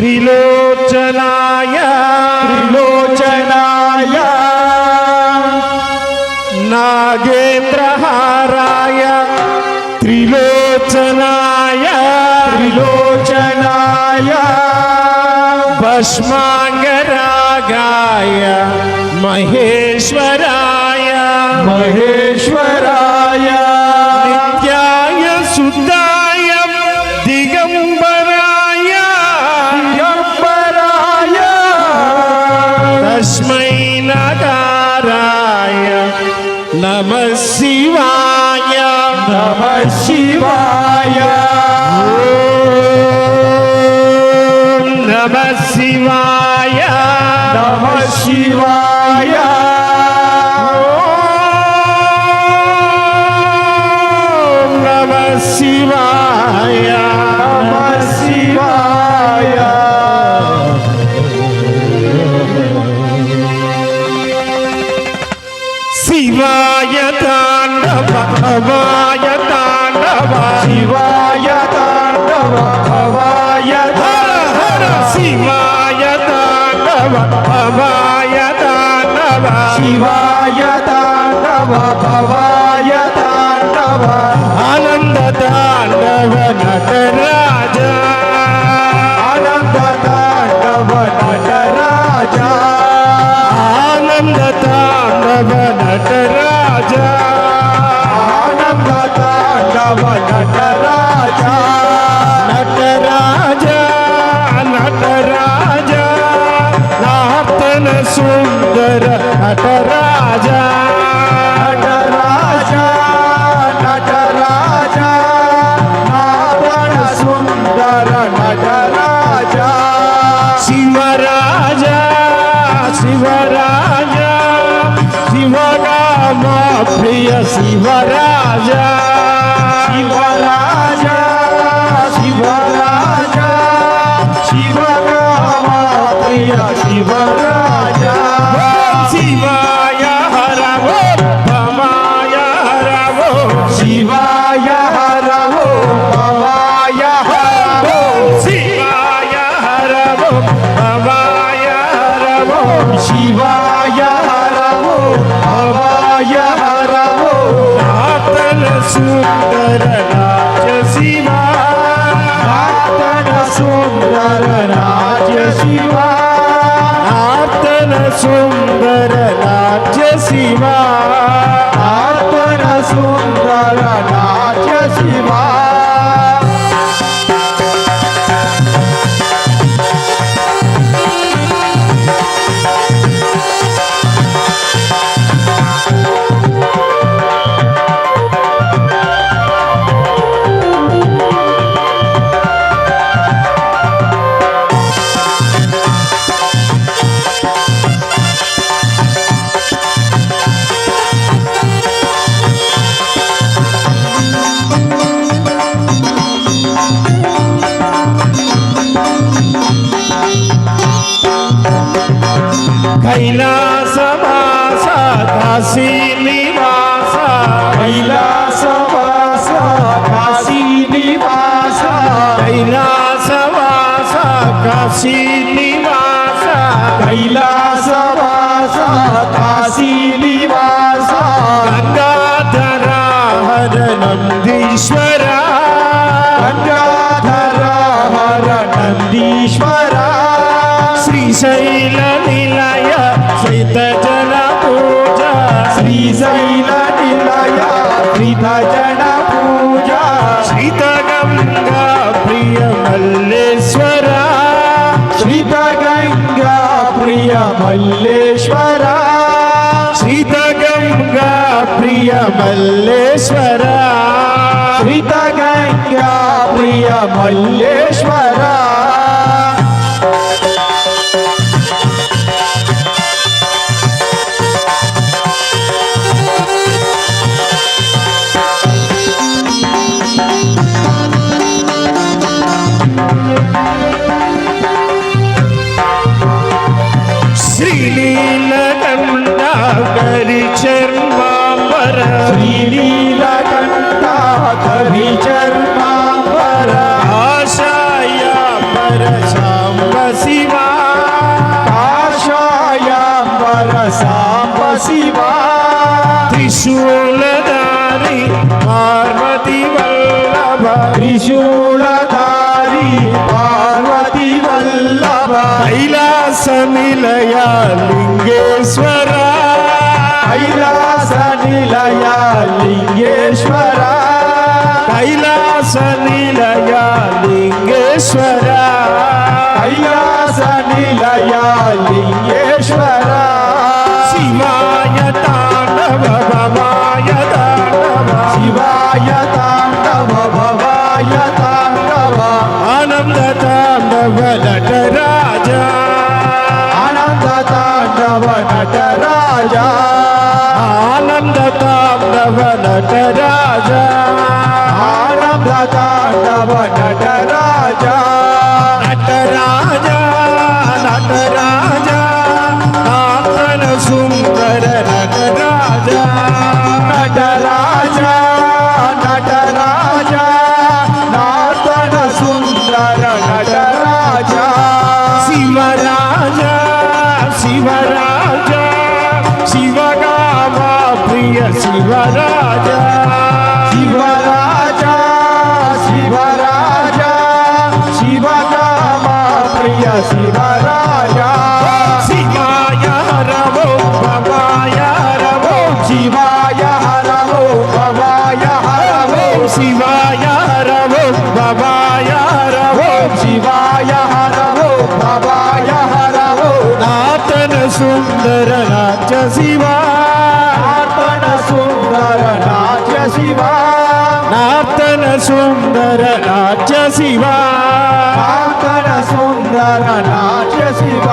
त्रिलोचनाय त्रिलोचनाय नागेन्द्रहाराय त्रिलोचनाय त्रिलोचनाय भस्मांगरागाय महेश्वराय महेश्वराय नित्याय शुद्धाय दिगंबराय दिगंबराय तस्मै नकाराय नमः शिवाय नमः शिवाय नमः शिवाय नमः शिवाय नमः शिवाय नमः शिवाय शिवाय तांडव भवाय तांडव शिवाय तांडव भवाय हर शिवाय तांडव भवाय तांडव शिवाय तांडव भवाय तांडव आनंद तांडव नटराज आनंद तांडव नटराज आनंद तांडव नटराज आनंद तांडव नटराज नटराज नटराज नार्तन सुंदर नटराज नटराज नटराज नार्तन सुंदर नटराज शिवराज शिवराज शिवराम प्रिय शिवराज शिवराज शिवराज शिवराम प्रिय शिवराज शिवाय हर वो भवाय हर वो शिवाय हर वो भवाय हर वो शिवाय हर वो भवाय हर वो शिवाय हर वो भवाय हर वो नातन सुंदर राज शिवा नातन सुंदर राज शिवा नातन सुंदर राज शिवा नातन सुंदर राज शिवा कैलासवास काशी निवास कैलासवास काशी निवास कैलासवास काशी निवास कैलासवास काशी निवास गंगाधर हर नंदीश्वरा गंगाधर हर नंदीश्वरा श्रीशैल निलय श्रीत जन पूजा श्रीशैल निलय श्रीत जन पूजा श्रीत गंगा प्रिय मल्लेश्वरा श्रीत गंगा प्रिय मल्लेश्वरा श्रीत गंगा प्रिय मल्लेश्वरा श्रीत गंगा प्रिय मल्लेश्वरा श्रीनीलकंठा करि चर्मांबर श्रीनीलकंठा करि चर्मांबर आशाया శివ త్రిశూలధారి పార్వతి వల్లభ త్రిశూలధారి పార్వతి వల్లభ కైలాస నిలయ లింగేశ్వర కైలాస నిలయ లింగేశ్వర కైలాస నిలయ లింగేశ్వర కైలాస నిలయ లింగేశ్వర శివాయ తాండవ భవాయ తాండవ శివాయ తాండవ భవాయ తాండవ ఆనంద తాండవ నటరాజ ఆనంద తాండవ నటరాజ ఆనంద తాండవ నటరాజ ఆనంద తాండవ నటరాజ నటరాజ నటరాజ నాతన సుందర నటరాజ నటరాజ నటరాజ నాతన సుందర నటరాజ శివరాజ శివరాజ శివగామ ప్రియ శివరాజ శివరాజ శివరాజ శివగామ ప్రియ శివరాజ శివాయ రవో భవాయ రవో శివాయ హరవో భవాయ హరవో శివాయ రవో భవాయ రవో శివాయ హరవో భవాయ హరవో నాతన సుందర రాజ శివా నాతన సుందర నాట్య శివ నాతన సుందర రాజ శివా నాతన సుందర నాట్య శివ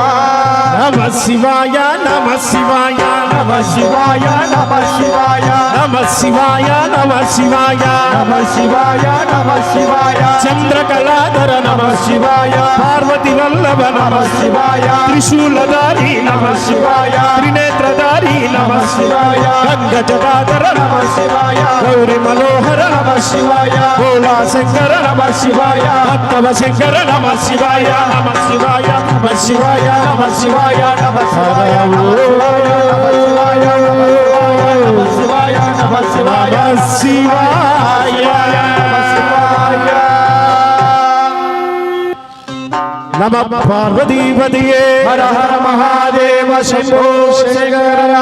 నమ శివాయ నమ శివాయ నమ శివాయ నమ శివాయ నమ శివాయ నమ శివాయ నమ శివాయ నమ శివాయ చంద్రకళాధర నమ శివాయ పార్వతి వల్లభ నమ నమ శివాయ త్రిశూలధారి నమ శివాయ త్రినేత్రధారి నమ శివాయ గంగజటాధర నమ శివాయ గౌరి మనోహర నమ శివాయ భోలా శంకర నమ శివాయ భక్తవ శంకర నమ శివాయ నమ శివాయ నమ శివాయ నమ శివాయ నమ శివాయ నమ శివాయ నమ శివాయ నమ శివాయ నమ పార్వతీపతియే హర హర మహాదేవ శంభో శంకర